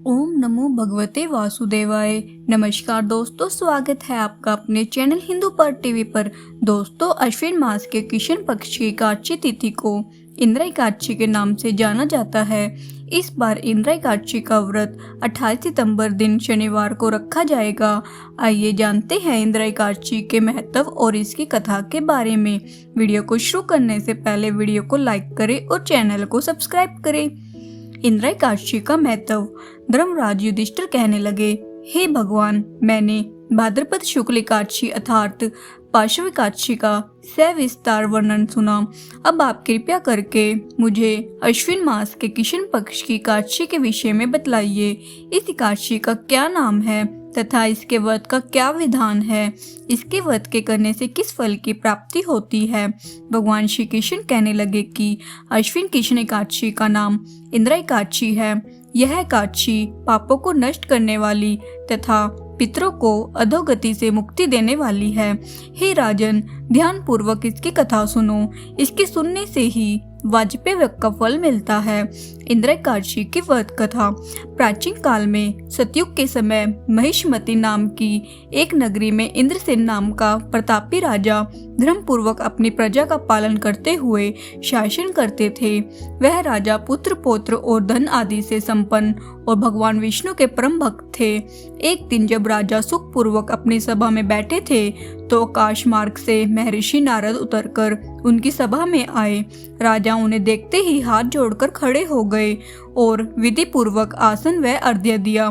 ओम नमो भगवते वासुदेवाय। नमस्कार दोस्तों, स्वागत है आपका अपने चैनल हिंदू पर टीवी पर। दोस्तों, अश्विन मास के कृष्ण पक्ष की एकादशी तिथि को इंद्र एकादशी के नाम से जाना जाता है। इस बार इंद्र एकादशी का व्रत 28 सितंबर दिन शनिवार को रखा जाएगा। आइए जानते हैं इंद्र एकादशी के महत्व और इसकी कथा के बारे में। वीडियो को शुरू करने से पहले वीडियो को लाइक करें और चैनल को सब्सक्राइब करें। इंद्र एकादशी का महत्व। धर्मराज युधिष्ठिर कहने लगे, हे भगवान, मैंने भाद्रपद शुक्ल एकादशी अर्थात पार्श्व एकादशी का सविस्तार वर्णन सुना। अब आप कृपया करके मुझे अश्विन मास के कृष्ण पक्ष की एकादशी के विषय में बतलाइए। इस एकादशी का क्या नाम है तथा इसके व्रत का क्या विधान है। इसके व्रत के करने से किस फल की प्राप्ति होती है। भगवान श्री कृष्ण कहने लगे कि अश्विन कृष्ण एकादशी का नाम इंद्र एकादशी है। यह एकादशी पापों को नष्ट करने वाली तथा पितरों को अधोगति से मुक्ति देने वाली है। हे राजन, ध्यान पूर्वक इसकी कथा सुनो। इसके सुनने से ही वाजपेय व्रत का फल मिलता है। इंद्र एकादशी की व्रत कथा। प्राचीन काल में सतयुग के समय महिष्मती नाम की एक नगरी में इंद्रसेन नाम का प्रतापी राजा धर्म पूर्वक अपनी प्रजा का पालन करते हुए शासन करते थे। वह राजा पुत्र पौत्र और धन आदि से संपन्न और भगवान विष्णु के परम भक्त थे। एक दिन जब राजा सुख पूर्वक अपनी सभा में बैठे थे तो आकाश मार्ग से महर्षि नारद उतरकर उनकी सभा में आए। राजा उन्हें देखते ही हाथ जोड़कर खड़े हो गए और विधि पूर्वक आसन व अर्घ्य दिया।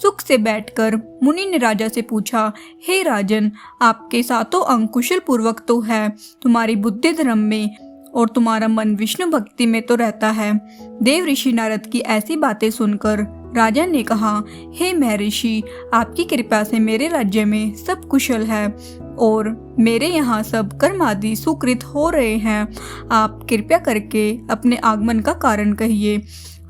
सुख से बैठकर मुनि ने राजा से पूछा, हे राजन, आपके सातों अंग कुशल पूर्वक तो है, तुम्हारी बुद्धि धर्म में और तुम्हारा मन विष्णु भक्ति में तो रहता है। देव ऋषि नारद की ऐसी बातें सुनकर राजा ने कहा, हे महर्षि, आपकी कृपा से मेरे राज्य में सब कुशल है और मेरे यहाँ सब कर्म आदि सुकृत हो रहे हैं। आप कृपया करके अपने आगमन का कारण कहिए।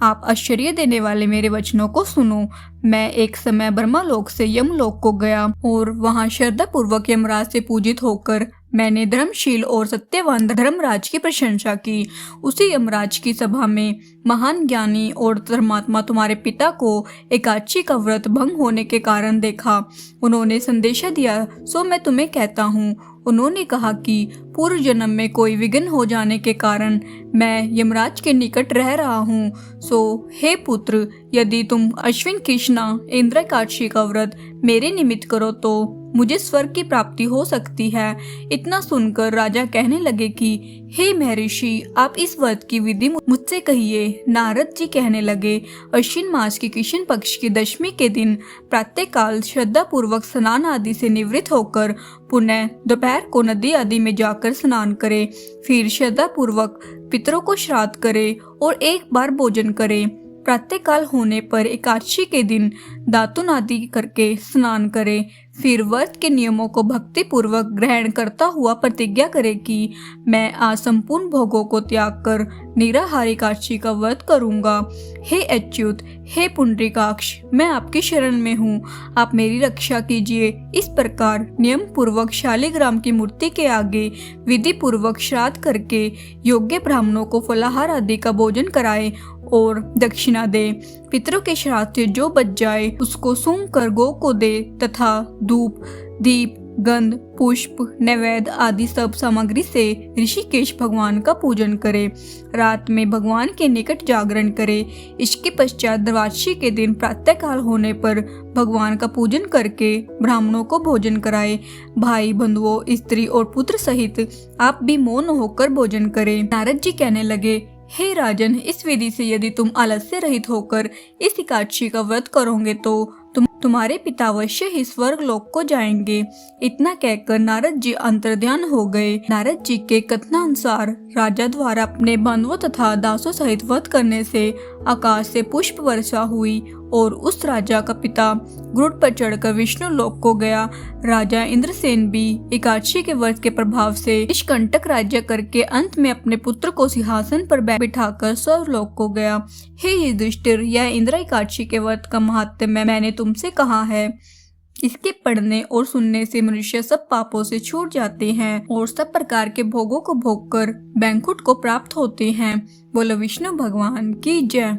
आप आश्चर्य देने वाले मेरे वचनों को सुनो। मैं एक समय ब्रह्मलोक से यमलोक को गया और वहाँ श्रद्धा पूर्वक यमराज से पूजित होकर मैंने धर्मशील और सत्यवान धर्मराज की प्रशंसा की। उसी यमराज की सभा में महान ज्ञानी और धर्मात्मा तुम्हारे पिता को एकादशी का व्रत भंग होने के कारण देखा। उन्होंने संदेशा दिया, सो मैं तुम्हें कहता हूँ। उन्होंने कहा कि पूर्व जन्म में कोई विघ्न हो जाने के कारण मैं यमराज के निकट रह रहा हूँ। सो हे पुत्र, यदि तुम अश्विन कृष्णा इंद्र एकादशी का व्रत मेरे निमित्त करो तो मुझे स्वर्ग की प्राप्ति हो सकती है। इतना सुनकर राजा कहने लगे कि हे महर्षि, आप इस व्रत की विधि मुझसे कहिए। नारद जी कहने लगे, अश्विन मास की कृष्ण पक्ष की दशमी के दिन प्रातः काल श्रद्धा पूर्वक स्नान आदि से निवृत्त होकर पुनः दोपहर को नदी आदि में जाकर स्नान करे। फिर श्रद्धा पूर्वक पितरों को श्राद्ध करे और एक बार भोजन करे। प्रातः काल होने पर एकादशी के दिन दातुन आदि करके स्नान करे। फिर व्रत के नियमों को भक्ति पूर्वक ग्रहण करता हुआ प्रतिज्ञा करे कि मैं आज संपूर्ण भोगों को त्याग कर निराहार एकादशी का व्रत करूंगा। हे अच्युत, हे पुंडरीकाक्ष, मैं आपकी शरण में हूँ, आप मेरी रक्षा कीजिए। इस प्रकार नियम पूर्वक शालिग्राम की मूर्ति के आगे विधि पूर्वक श्राद्ध करके योग्य ब्राह्मणों को फलाहार आदि का भोजन कराए और दक्षिणा दे। पितरों के श्राद्ध से जो बच जाए उसको सूंघ कर गौ को दे तथा धूप, दीप, गंध, पुष्प, नैवेद्य आदि सब सामग्री से ऋषिकेश भगवान का पूजन करे। रात में भगवान के निकट जागरण करे। इसके पश्चात द्वादशी के दिन प्रातः काल होने पर भगवान का पूजन करके ब्राह्मणों को भोजन कराए। भाई बंधुओं, स्त्री और पुत्र सहित आप भी मौन होकर भोजन करें। नारद जी कहने लगे, हे राजन, इस विधि से यदि तुम आलस्य रहित होकर इस एकादशी का व्रत करोगे तो तुम्हारे पिता अवश्य ही स्वर्ग लोक को जाएंगे। इतना कहकर नारद जी अंतर्ध्यान हो गए। नारद जी के कथनानुसार राजा द्वारा अपने बंधुओं तथा दासों सहित व्रत करने से आकाश से पुष्प वर्षा हुई और उस राजा का पिता गरुड़ पर चढ़कर विष्णु लोक को गया। राजा इंद्रसेन भी एकादशी के व्रत के प्रभाव से निष्कंटक राज्य करके अंत में अपने पुत्र को सिंहासन पर बिठाकर स्वर्गलोक को गया। हे युधिष्ठिर, यह इंद्र एकादशी के व्रत का महात्म्य मैंने तुमसे कहा है। इसके पढ़ने और सुनने से मनुष्य सब पापों से छूट जाते हैं और सब प्रकार के भोगों को भोगकर बैंकुट को प्राप्त होते हैं। बोलो विष्णु भगवान की जय।